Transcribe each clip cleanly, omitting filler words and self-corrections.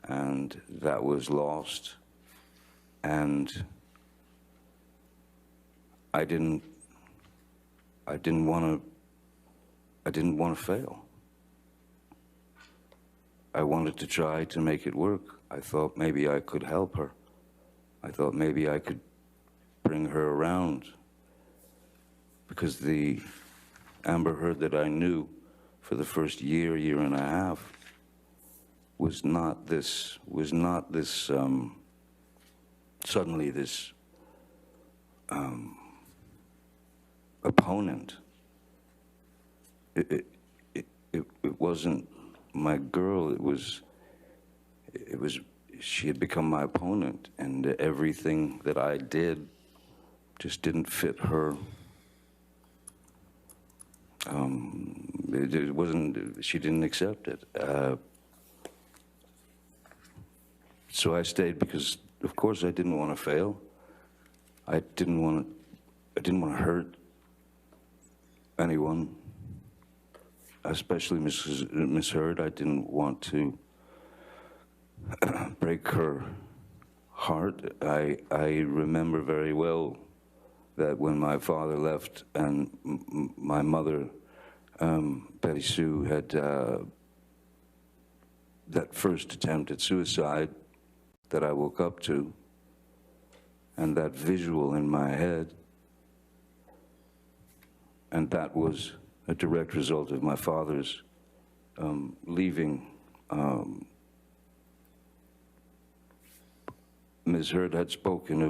and that was lost. And I didn't want to fail. I wanted to try to make it work. I thought maybe I could help her. I thought maybe I could bring her around, because the Amber Heard that I knew for the first year and a half was not this suddenly this opponent. It wasn't my girl. It was she had become my opponent, and everything that I did just didn't fit her. It wasn't. She didn't accept it. So I stayed because, of course, I didn't want to fail. I didn't want to hurt anyone, especially Miss Heard. I didn't want to break her heart. I remember very well that when my father left and my mother, Betty Sue, had that first attempt at suicide that I woke up to, and that visual in my head, and that was a direct result of my father's leaving. Ms. Heard had spoken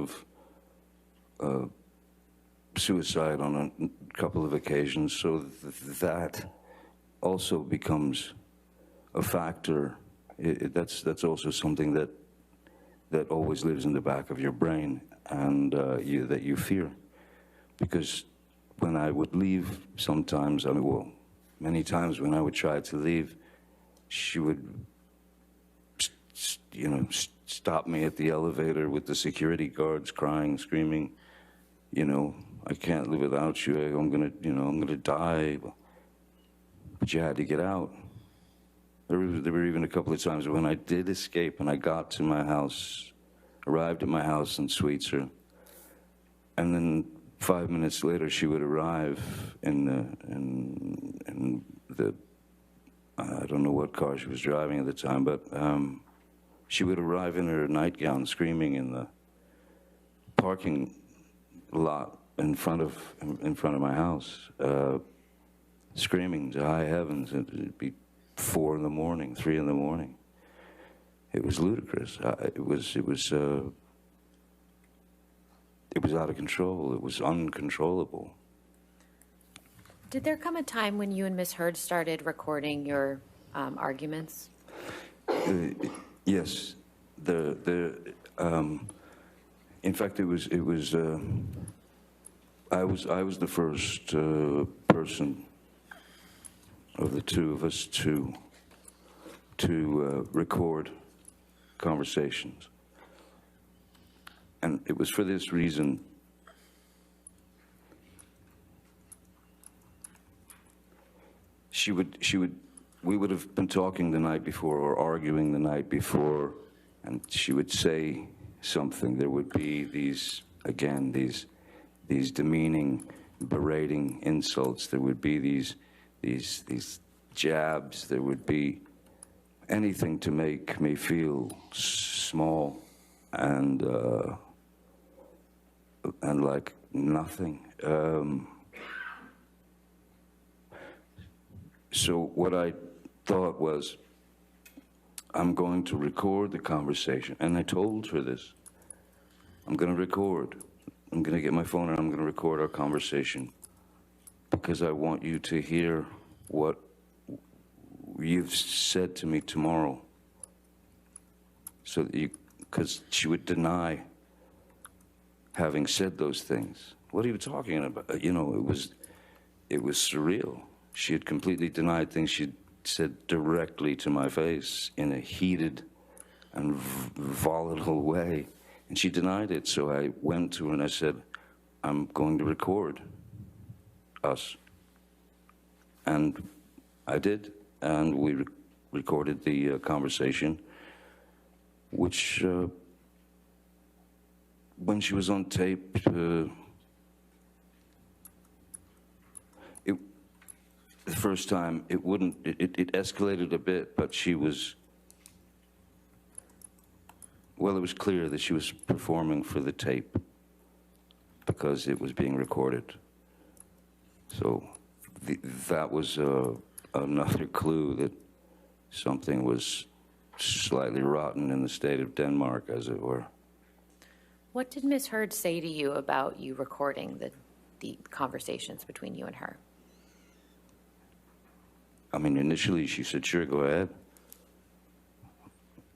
of suicide on a couple of occasions, so that also becomes a factor. That's also something that always lives in the back of your brain, and that you fear. Because when I would leave sometimes, many times when I would try to leave, she would, stop me at the elevator with the security guards crying, screaming, I can't live without you, I'm gonna die. But you had to get out. There were even a couple of times when I did escape and I got to my house, arrived at my house in Sweetser, and then 5 minutes later she would arrive in the I don't know what car she was driving at the time, but she would arrive in her nightgown screaming in the parking lot in front of my house, screaming to high heavens. It'd be 4 in the morning, 3 in the morning. It was ludicrous. It was out of control. It was uncontrollable. Did there come a time when you and Miss Heard started recording your arguments? Yes. In fact, I was the first person of the two of us to record conversations. And it was for this reason. We would have been talking the night before or arguing the night before, and she would say something. There would be these demeaning, berating insults. There would be these jabs. There would be anything to make me feel small and like nothing. So what I thought was, I'm going to record the conversation. And I told her this. I'm going to record. I'm going to get my phone and I'm going to record our conversation, because I want you to hear what you've said to me tomorrow. So that because she would deny having said those things. What are you talking about? It was surreal. She had completely denied things she'd said directly to my face in a heated and volatile way. And she denied it. So I went to her and I said, I'm going to record us. And I did. And we recorded the conversation. which, when she was on tape, the first time, it escalated a bit, but she was, well, it was clear that she was performing for the tape because it was being recorded. So that was another clue that something was slightly rotten in the state of Denmark, as it were. What did Ms. Heard say to you about you recording the conversations between you and her? I mean, initially she said, sure, go ahead.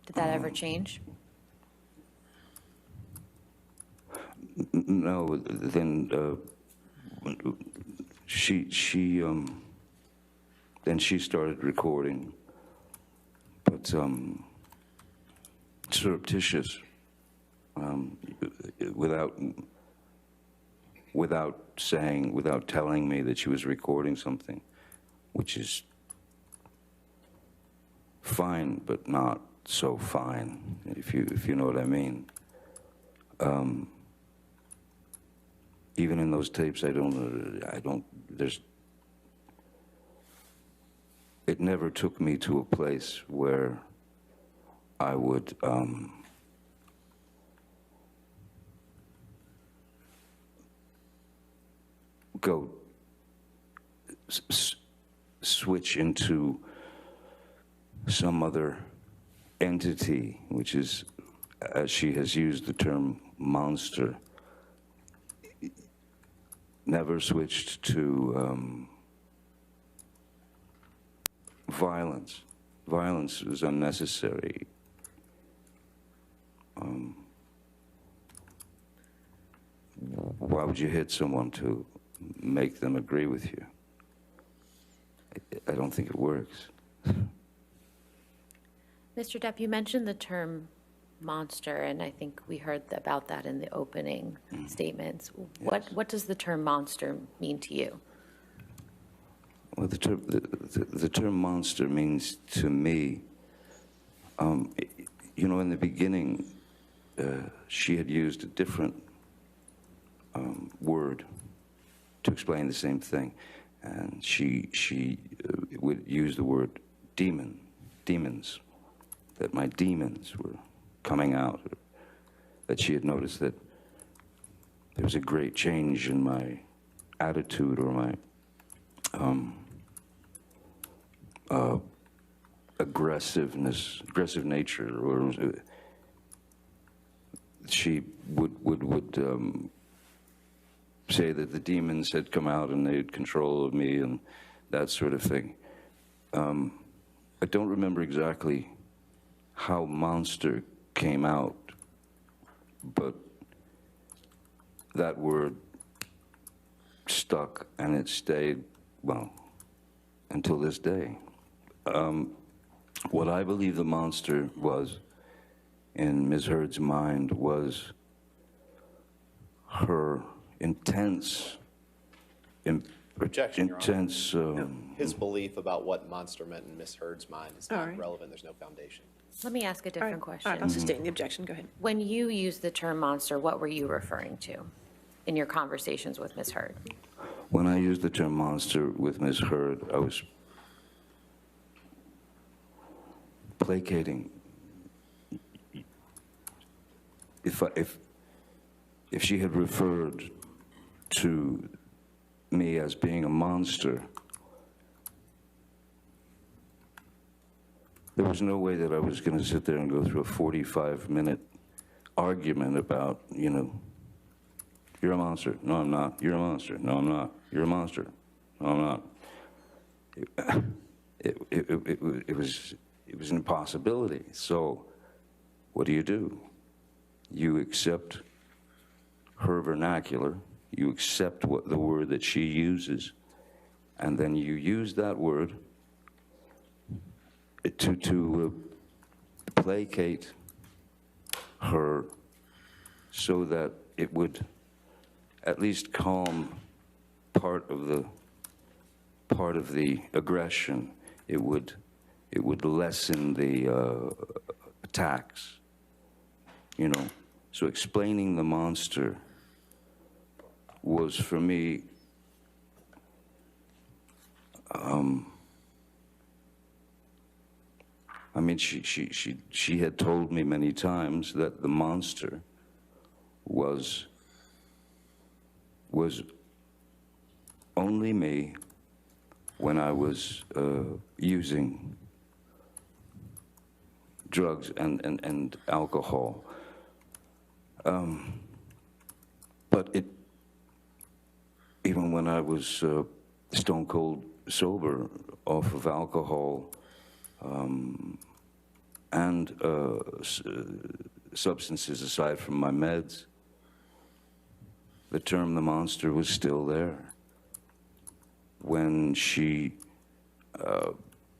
Did that ever change? No, then then she started recording, but surreptitious, without telling me that she was recording something, which is fine, but not so fine, if you know what I mean. Even in those tapes, it never took me to a place where I would go switch into some other entity, which is, as she has used the term, monster. Never switched to violence. Violence is unnecessary. Why would you hit someone to make them agree with you? I don't think it works. Mr. Depp, you mentioned the term monster, and I think we heard about that in the opening statements. Yes. What does the term monster mean to you? Well, the term monster means to me, you know, in the beginning, she had used a different word to explain the same thing, and she would use the word demons, that my demons were coming out, that she had noticed that there was a great change in my attitude or my aggressive nature, or she would say that the demons had come out and they had control of me and that sort of thing. I don't remember exactly how monster came out, but that word stuck and it stayed, well, until this day. What I believe the monster was in Ms. Heard's mind was her intense, Objection, Your Honor. intense. His belief about what monster meant in Miss Heard's mind is All not right. relevant. There's no foundation. Let me ask a All different right, question. all right, I'll sustain the objection, go ahead. When you used the term monster, what were you referring to in your conversations with Ms. Heard? When I used the term monster with Ms. Heard, I was placating. If she had referred to me as being a monster, there was no way that I was going to sit there and go through a 45-minute argument about, you know, you're a monster. No, I'm not. You're a monster. No, I'm not. You're a monster. No, I'm not. It was an impossibility. So what do? You accept her vernacular. You accept the word that she uses, and then you use that word to placate her so that it would at least calm part of the aggression. It would lessen the attacks. you know. So explaining the monster was for me, I mean, she had told me many times that the monster was only me when I was using drugs and alcohol. But even when I was stone cold sober off of alcohol and substances aside from my meds, the term the monster was still there. When she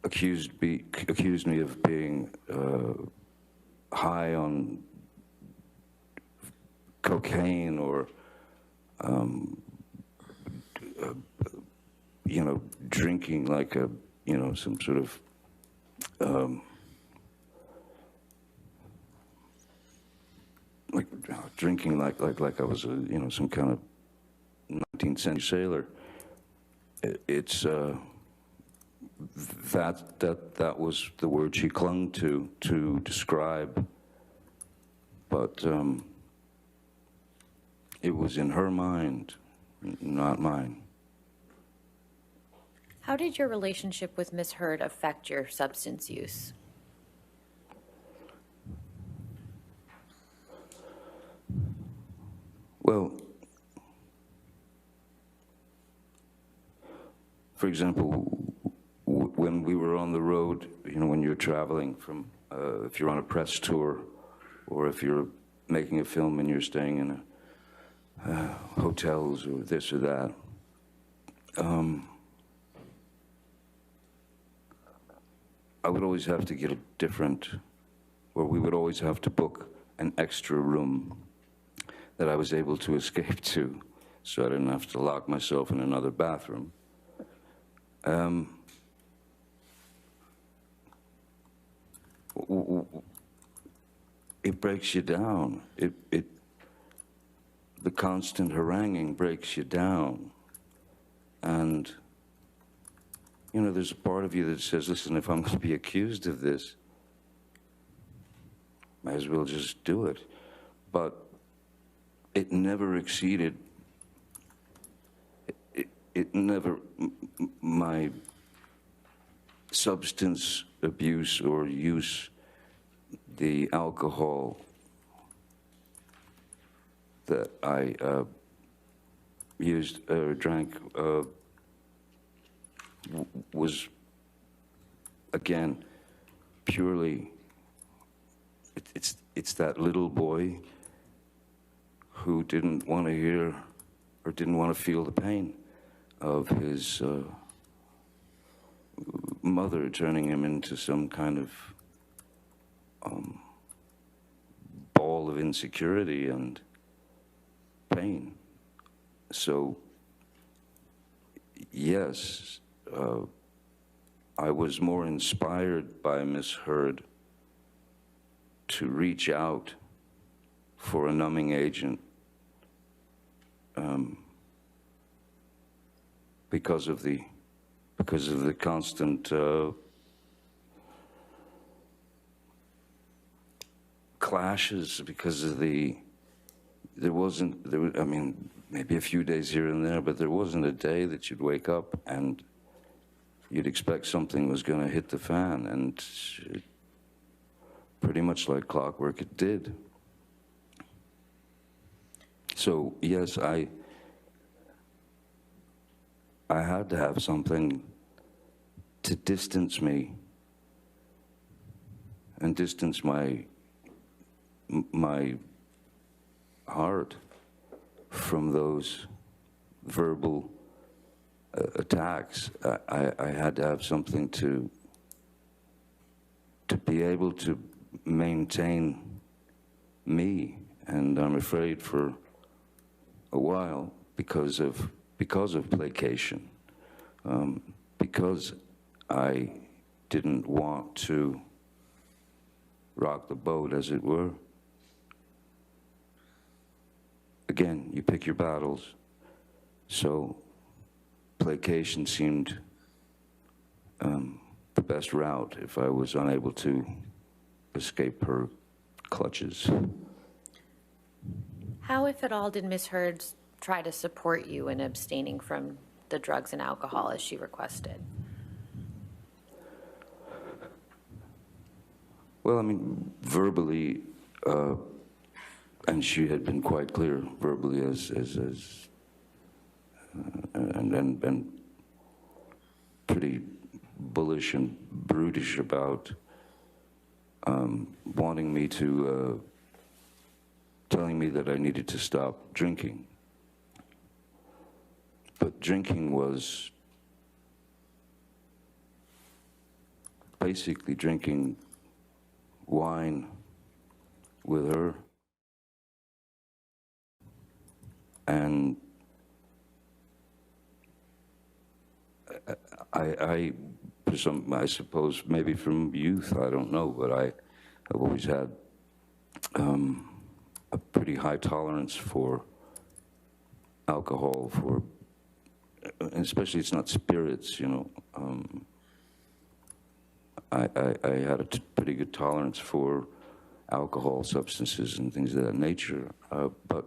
accused me of being high on cocaine or you know, drinking like a, you know, some sort of like drinking like I was a, you know, some kind of 19th century sailor. It's that was the word she clung to describe, but it was in her mind, not mine. How did your relationship with Miss Heard affect your substance use? Well, for example, when we were on the road, you know, when you're traveling from, if you're on a press tour, or if you're making a film and you're staying in hotels or this or that, I would always have to get a different, or we would always have to book an extra room that I was able to escape to, so I didn't have to lock myself in another bathroom. It breaks you down. The constant haranguing breaks you down. And, you know, there's a part of you that says, listen, if I'm going to be accused of this, might as well just do it. But it never exceeded, it never, my substance abuse or use, the alcohol that I used or drank was, again, purely, it's that little boy who didn't want to hear or didn't want to feel the pain of his mother turning him into some kind of ball of insecurity and pain. So, yes, I was more inspired by Miss Heard to reach out for a numbing agent because of the constant clashes, because of I mean, maybe a few days here and there, but there wasn't a day that you'd wake up and you'd expect something was going to hit the fan, and pretty much like clockwork it did. So yes, I had to have something to distance me and distance my heart from those verbal attacks. I had to have something to be able to maintain me, and I'm afraid for a while, because of placation, because I didn't want to rock the boat, as it were. again, you pick your battles. So placation seemed the best route if I was unable to escape her clutches. How, if at all, did Ms. Heard try to support you in abstaining from the drugs and alcohol as she requested? Well, I mean, verbally, and she had been quite clear verbally and pretty bullish and brutish about wanting me to, telling me that I needed to stop drinking. But drinking was basically drinking wine with her, and I suppose maybe from youth, I don't know, but I've always had a pretty high tolerance for alcohol, especially it's not spirits, you know. I had a pretty good tolerance for alcohol, substances, and things of that nature, but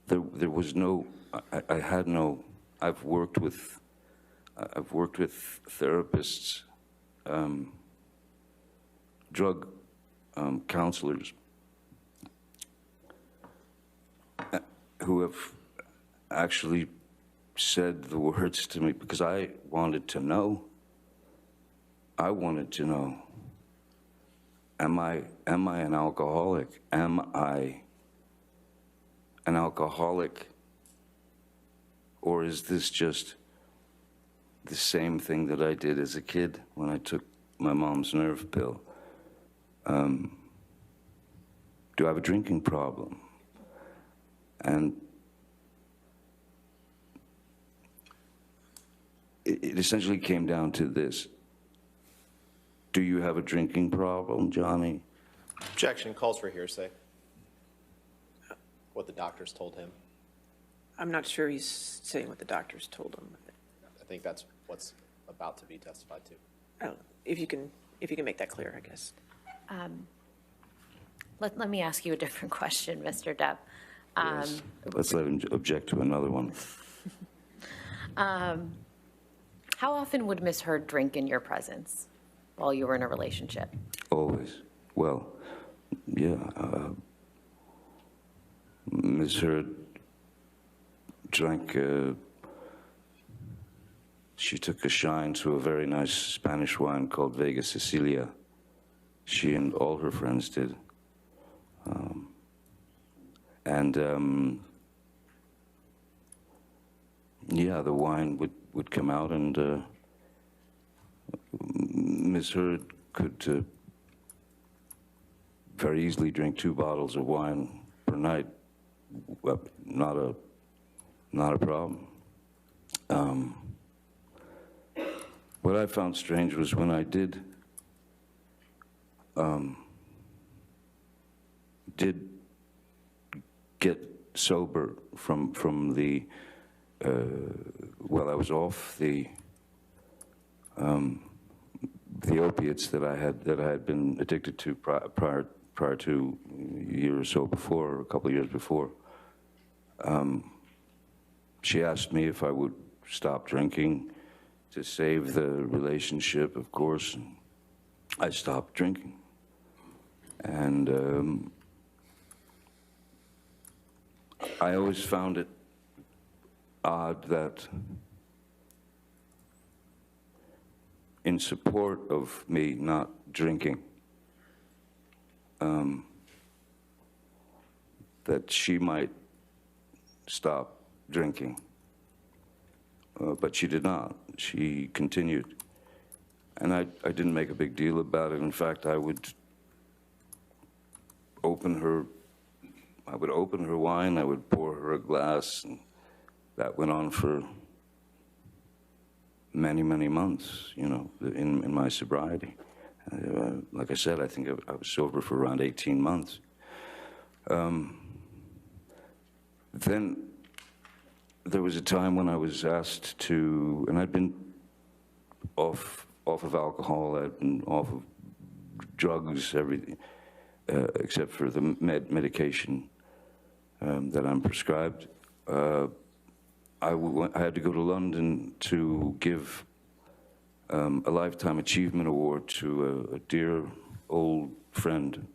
there was no. I had no. I've worked with therapists, drug counselors, who have actually said the words to me because I wanted to know. I wanted to know, am I an alcoholic? Am I an alcoholic? Or is this just the same thing that I did as a kid when I took my mom's nerve pill? Do I have a drinking problem? And it essentially came down to this. Do you have a drinking problem, Johnny? Objection, calls for hearsay. What the doctors told him. I'm not sure he's saying what the doctors told him. I think that's what's about to be testified to. Oh, if you can make that clear, I guess. Let me ask you a different question, Mr. Depp. Yes. Let's let him object to another one. How often would Ms. Heard drink in your presence while you were in a relationship? Always. Well, yeah. Ms. Heard drank, she took a shine to a very nice Spanish wine called Vega Sicilia. She and all her friends did. Yeah, the wine would come out, and Ms. Heard could very easily drink 2 bottles of wine per night. Well, not a problem. What I found strange was when I did get sober from the I was off the opiates that I had been addicted to prior to a year or so before, or a couple of years before. She asked me if I would stop drinking to save the relationship, of course. And I stopped drinking. And I always found it odd that in support of me not drinking, that she might stop drinking. But she did not. She continued. And I didn't make a big deal about it. In fact, I would open her wine, I would pour her a glass, and that went on for many, many months, you know, in my sobriety. Like I said, I think I was sober for around 18 months. Then there was a time when I was asked to, and I'd been off of alcohol, I'd been off of drugs, everything, except for the medication that I'm prescribed. I had to go to London to give a Lifetime Achievement Award to a dear old friend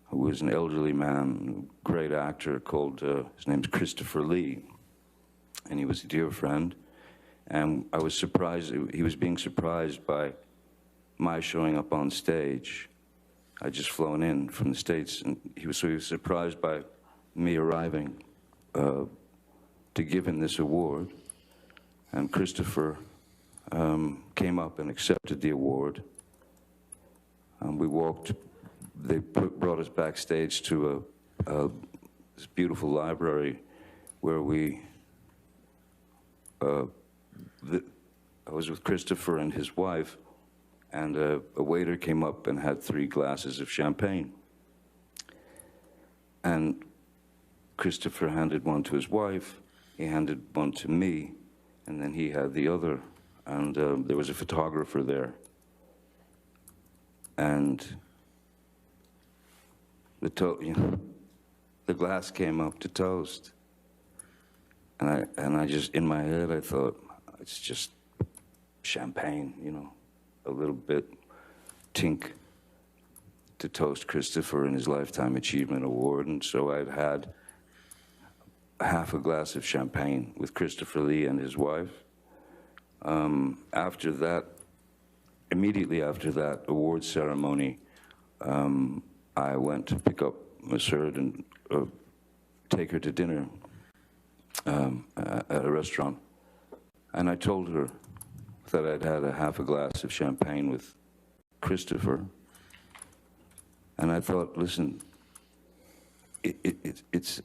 who was an elderly man, great actor called, his name's Christopher Lee, and he was a dear friend. And I was surprised, he was being surprised by my showing up on stage. I'd just flown in from the States, and he was surprised by me arriving to give him this award. And Christopher came up and accepted the award. We walked, they brought us backstage to this beautiful library where I was with Christopher and his wife, and a waiter came up and had 3 glasses of champagne. And Christopher handed one to his wife, he handed one to me, and then he had the other. And there was a photographer there. And the glass came up to toast. And I just, in my head, I thought, it's just champagne, you know, a little bit tink to toast Christopher and his Lifetime Achievement Award. And so I'd had half a glass of champagne with Christopher Lee and his wife. After that, immediately after that award ceremony, I went to pick up Miss Heard and take her to dinner at a restaurant. And I told her that I'd had a half a glass of champagne with Christopher. And I thought, listen, it's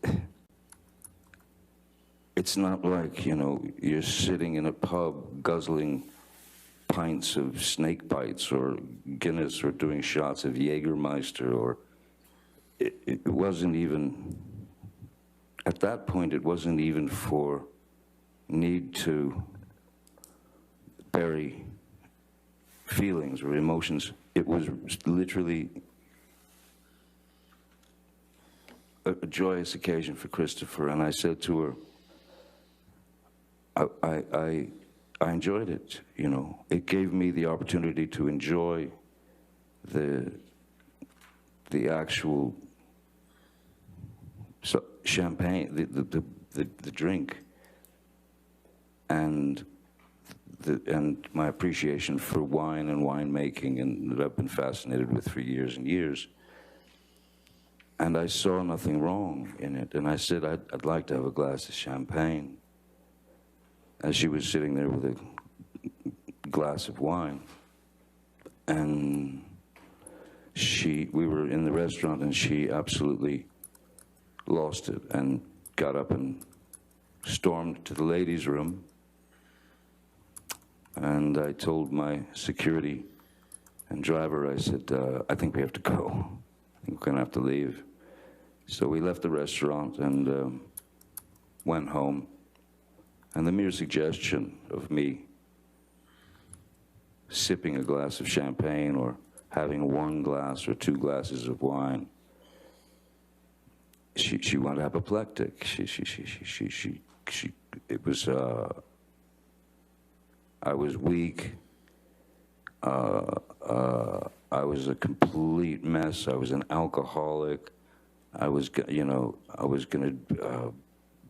not like, you know, you're sitting in a pub guzzling pints of snake bites or Guinness or doing shots of Jägermeister, or it wasn't even, at that point, it wasn't even for need to bury feelings or emotions. It was literally a joyous occasion for Christopher, and I said to her, I enjoyed it, you know. It gave me the opportunity to enjoy the actual champagne, the drink, and my appreciation for wine and winemaking, and that I've been fascinated with for years and years. And I saw nothing wrong in it, and I said I'd like to have a glass of champagne. As she was sitting there with a glass of wine, and we were in the restaurant, and she absolutely lost it and got up and stormed to the ladies' room. And I told my security and driver, I said, I think we have to go. I think we're gonna have to leave. So we left the restaurant and went home. And the mere suggestion of me sipping a glass of champagne or having 1 glass or 2 glasses of wine, she went apoplectic. It was, I was weak. I was a complete mess. I was an alcoholic. I was, you know, I was gonna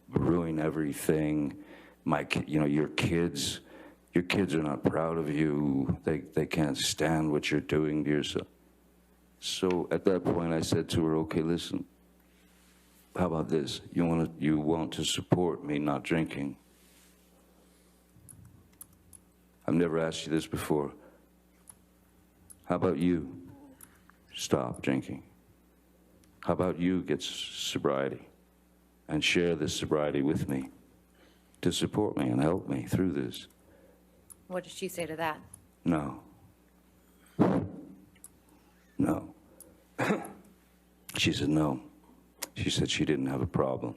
ruin everything. Your kids are not proud of you. They can't stand what you're doing to yourself. So at that point I said to her, okay, listen, how about this? You want to support me not drinking? I've never asked you this before. How about you stop drinking? How about you get sobriety and share this sobriety with me to support me and help me through this? What did she say to that? No. No. She said no. She said she didn't have a problem.